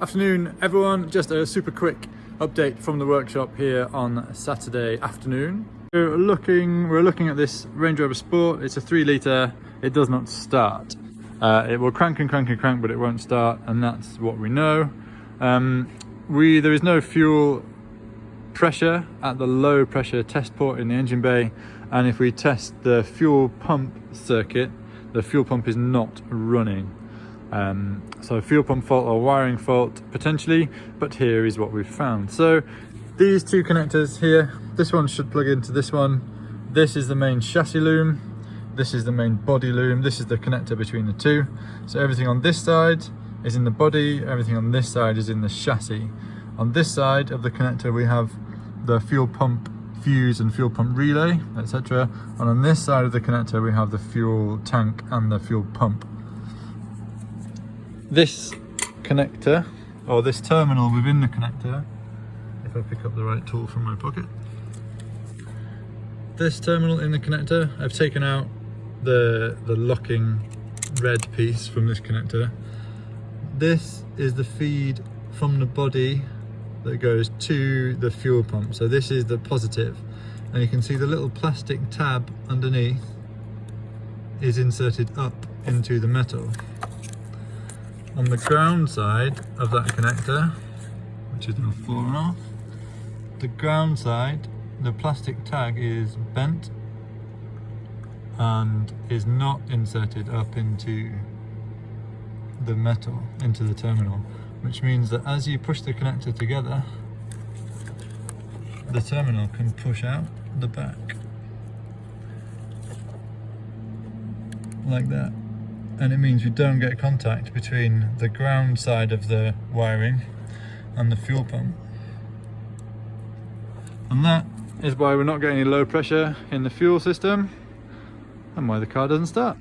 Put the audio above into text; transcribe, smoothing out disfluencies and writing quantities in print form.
Afternoon everyone, just a super quick update from the workshop here on Saturday afternoon. We're looking at this Range Rover Sport. It's a 3 litre, it does not start. It will crank and crank and crank, but it won't start, and that's what we know. There is no fuel pressure at the low pressure test port in the engine bay, and if we test the fuel pump circuit, the fuel pump is not running. So fuel pump fault or wiring fault potentially, but here is what we've found. So these two connectors here, this one should plug into this one. This is the main chassis loom, this is the main body loom, this is the connector between the two. So everything on this side is in the body, everything on this side is in the chassis. On this side of the connector we have the fuel pump fuse and fuel pump relay, etc. And on this side of the connector we have the fuel tank and the fuel pump. This connector, or this terminal within the connector, if I pick up the right tool from my pocket, this terminal in the connector, I've taken out the locking red piece from this connector. This is the feed from the body that goes to the fuel pump. So this is the positive, and you can see the little plastic tab underneath is inserted up into the metal. On the ground side of that connector, which is now fallen off, the ground side, the plastic tag is bent and is not inserted up into the metal, into the terminal, which means that as you push the connector together, the terminal can push out the back like that. And it means we don't get contact between the ground side of the wiring and the fuel pump. And that is why we're not getting any low pressure in the fuel system and why the car doesn't start.